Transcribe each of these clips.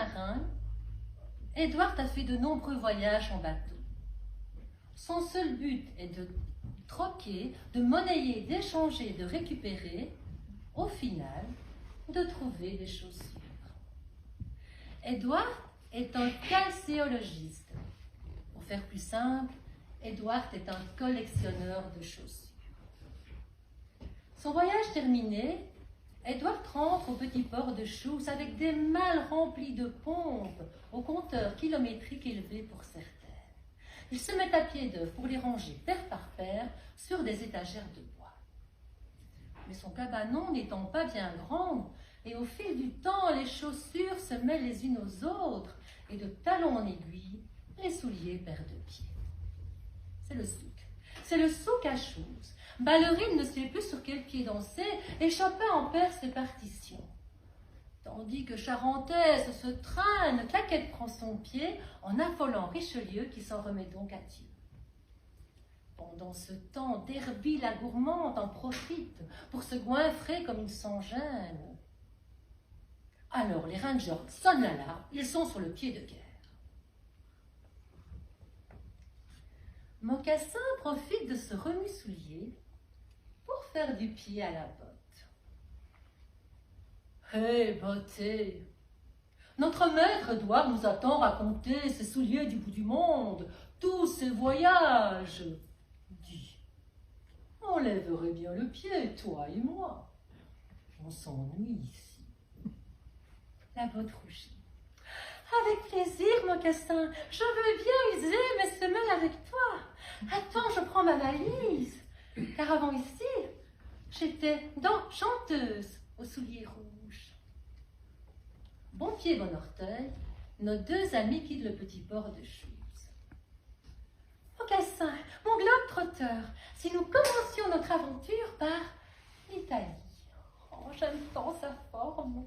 marin, Edward a fait de nombreux voyages en bateau. Son seul but est de troquer, de monnayer, d'échanger, de récupérer, au final, de trouver des chaussures. Edward est un calcéologiste. Pour faire plus simple, Edward est un collectionneur de chaussures. Son voyage terminé, Edward rentre au petit port de Shoes avec des malles remplies de pompes au compteur kilométrique élevé pour certaines. Il se met à pied d'œuvre pour les ranger paire par paire sur des étagères de bois. Mais son cabanon n'étant pas bien grand, et au fil du temps, les chaussures se mêlent les unes aux autres, et de talon en aiguille, les souliers perdent pied. C'est le souk. C'est le souk à Shoes. Ballerine ne sait plus sur quel pied danser, et Chopin en perd ses partitions. Tandis que Charentaise se traîne, Claquette prend son pied, en affolant Richelieu qui s'en remet donc à Dieu. Pendant ce temps, Derby la gourmande en profite pour se goinfrer comme une sans-gêne. Alors les Rangers sonnent l'alarme, ils sont sur le pied de guerre. Mocassin profite de ce remue-soulier pour faire du pied à la botte. Hé, beauté! Notre maître Édouard nous a tant raconté ses souliers du bout du monde, tous ses voyages. Dis, on lèverait bien le pied, toi et moi. On s'ennuie ici. La botte rougit. Avec plaisir, Mocassin, je veux bien user mes semelles avec toi. Attends, je prends ma valise. Car avant ici, j'étais chanteuse aux souliers rouges. Bon pied, bon orteil, nos deux amis quittent le petit port de Shoes. Mocassin, mon globe-trotteur, si nous commencions notre aventure par l'Italie. Oh, j'aime tant sa forme.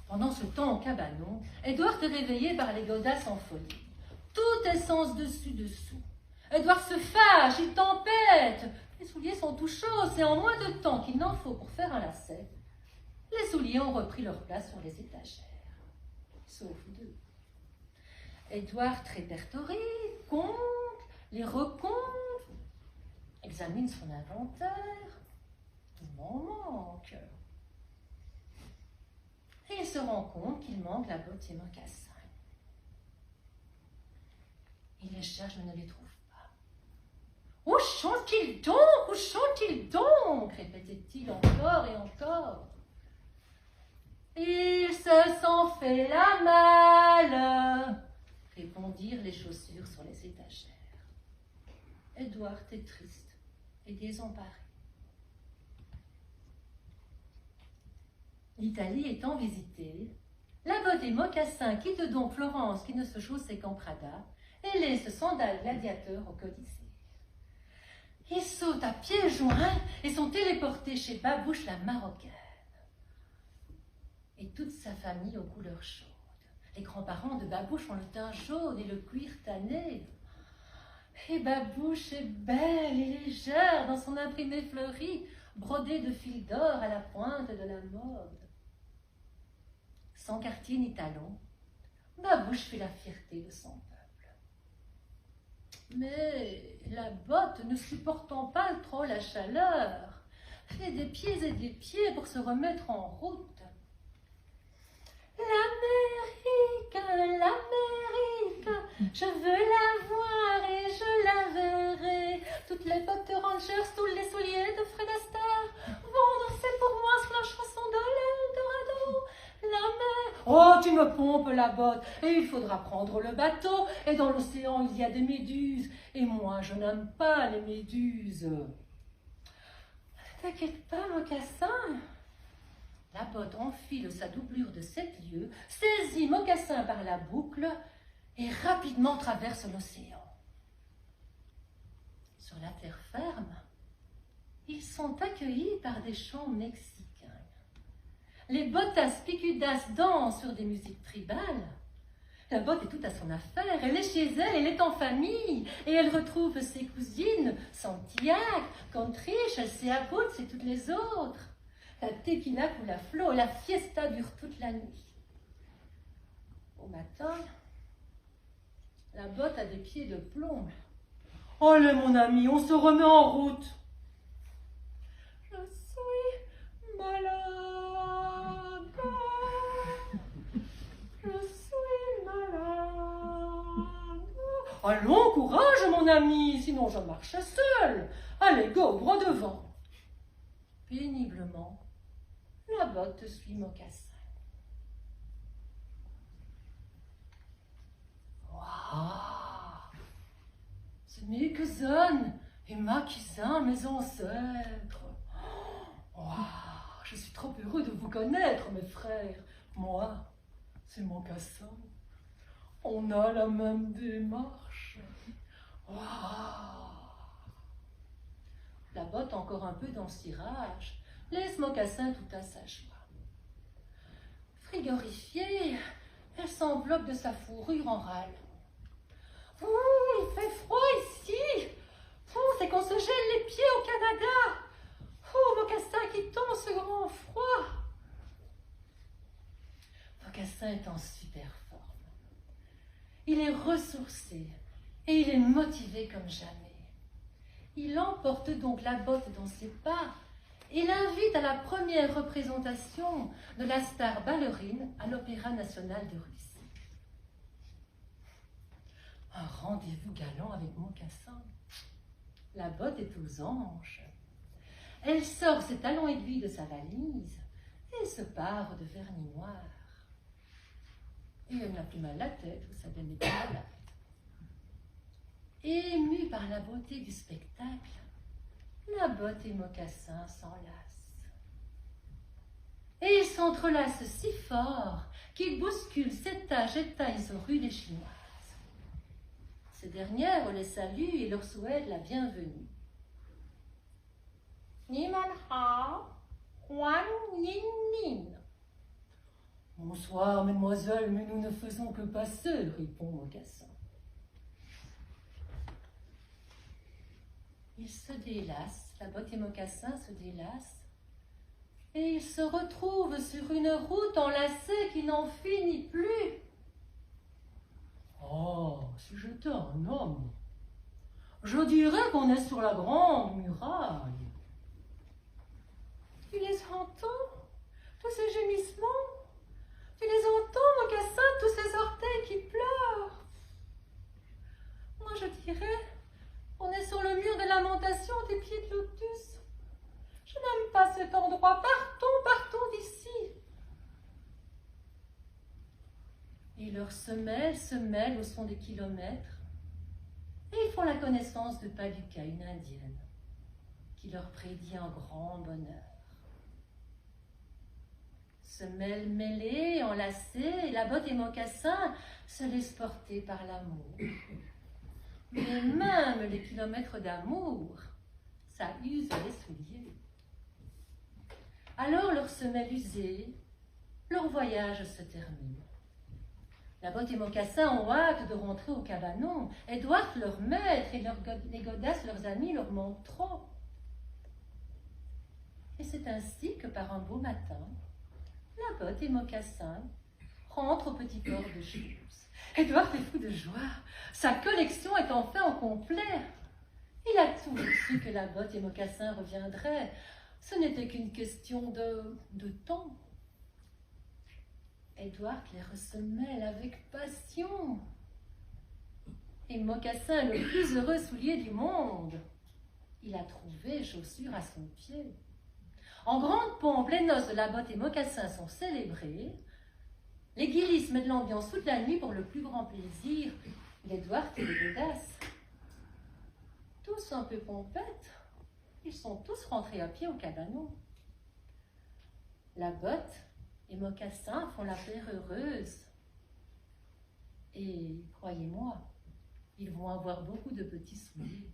Pendant ce temps au cabanon, Édouard est réveillé par les godasses en folie. Tout est sens dessus-dessous. Édouard se fâche, il tempête. Les souliers sont tout chauds, c'est en moins de temps qu'il n'en faut pour faire un lacet. Les souliers ont repris leur place sur les étagères. Sauf deux. Édouard répertorie, compte, les recompte, examine son inventaire. Il m'en manque. Et il se rend compte qu'il manque la botte et mocassin. Il les cherche mais ne les trouve pas. « Où sont-ils donc? Où sont-ils donc ?» répétait-il encore et encore. Ils se sont fait la malle, répondirent les chaussures sur les étagères. Édouard est triste et désemparé. L'Italie étant visitée, la botte et mocassin quittent donc Florence qui ne se chaussait qu'en Prada et laisse sandales gladiateurs au Colisée. Ils sautent à pieds joints et sont téléportés chez Babouche la Marocaine. Et toute sa famille aux couleurs chaudes. Les grands-parents de Babouche ont le teint jaune et le cuir tanné. Et Babouche est belle et légère dans son imprimé fleuri, brodé de fils d'or à la pointe de la mode. Sans quartier ni talons, Babouche fait la fierté de son peuple. Mais la botte, ne supportant pas trop la chaleur, fait des pieds et des pieds pour se remettre en route. L'Amérique, je veux la voir et je la verrai. Toutes les bottes de Rangers, tous les souliers de Fred Astaire vont danser pour moi sur la chanson de l'Eldorado. La mer. Oh, tu me pompes la botte, et il faudra prendre le bateau, et dans l'océan il y a des méduses, et moi je n'aime pas les méduses. T'inquiète pas, mocassin. La botte enfile sa doublure de 7 lieues, saisit mocassin par la boucle et rapidement traverse l'océan. Sur la terre ferme, ils sont accueillis par des chants mexicains. Les botas picudas dansent sur des musiques tribales. La botte est toute à son affaire, elle est chez elle, elle est en famille, et elle retrouve ses cousines, Santiago, Contriche, Elséa Boots et toutes les autres. La tequila coule à flot et la fiesta dure toute la nuit. Au matin, la botte a des pieds de plomb. Allez, mon ami, on se remet en route. Je suis malade. Je suis malade. Allons, courage, mon ami, sinon je marche seul. Allez, go, droit devant. Péniblement, la botte suit Mocassin. Waouh! Ce n'est que Zone et Maquissin, mes ancêtres. Waouh! Je suis trop heureux de vous connaître, mes frères. Moi, c'est Mocassin. On a la même démarche. Waouh! La botte, encore un peu dans le cirage, laisse Mocassin tout à sa joie. Frigorifiée, elle s'enveloppe de sa fourrure en râlant. Ouh, il fait froid ici. Ouh, c'est qu'on se gèle les pieds au Canada. Ouh, Mocassin qui tombe ce grand froid. Mocassin est en super forme. Il est ressourcé et il est motivé comme jamais. Il emporte donc la botte dans ses pas et l'invite à la première représentation de la star ballerine à l'Opéra national de Russie. Un rendez-vous galant avec Mocassin. La botte est aux anges. Elle sort ses talons aiguilles de sa valise et se pare de vernis noir. Et elle n'a plus mal la tête, vous savez, elle n'est pas malade. Émue par la beauté du spectacle, la botte et Mocassin s'enlacent. Et ils s'entrelacent si fort qu'ils bousculent étage et taillent aux rues des Chinoises. Ces dernières les saluent et leur souhaitent la bienvenue. Ni man hao, Huan yin nin. Bonsoir, mesdemoiselles, mais nous ne faisons que passer, répond Mocassin. Ils se délassent, la botte et Mocassin se délassent, et ils se retrouvent sur une route enlacée qui n'en finit plus. Oh, si j'étais un homme, je dirais qu'on est sur la grande muraille. Tu les entends, tous ces gémissements? Tu les entends, Mocassin, tous ces orteils qui pleurent? Moi, je dirais, on est sur le mur de lamentation des pieds de lotus. Je n'aime pas cet endroit. Partons d'ici. Et leurs semelles se mêlent au son des kilomètres. Et ils font la connaissance de Paducah, une indienne, qui leur prédit un grand bonheur. Semelles mêlées, enlacées, la botte et Mocassin se laissent porter par l'amour. Mais même les kilomètres d'amour, ça use les souliers. Alors leurs semelles usées, leur voyage se termine. La botte et Mocassin ont hâte de rentrer au cabanon. Edward, leur maître, et les godasses, leurs amis, leur manquent trop. Et c'est ainsi que par un beau matin, la botte et Mocassin rentrent au petit port de Shoes. Edward est fou de joie. Sa collection est enfin au complet. Il a toujours su que la botte et Mocassin reviendraient. Ce n'était qu'une question de temps. Edward les ressemelle avec passion. Et Mocassin est le plus heureux soulier du monde. Il a trouvé chaussures à son pied. En grande pompe, les noces de la botte et Mocassin sont célébrées. Les Gillis mettent l'ambiance toute la nuit pour le plus grand plaisir d'Edward et des godasses. Tous un peu pompettes, ils sont tous rentrés à pied au cabanon. La botte et Mocassin font la paire heureuse. Et croyez-moi, ils vont avoir beaucoup de petits souliers.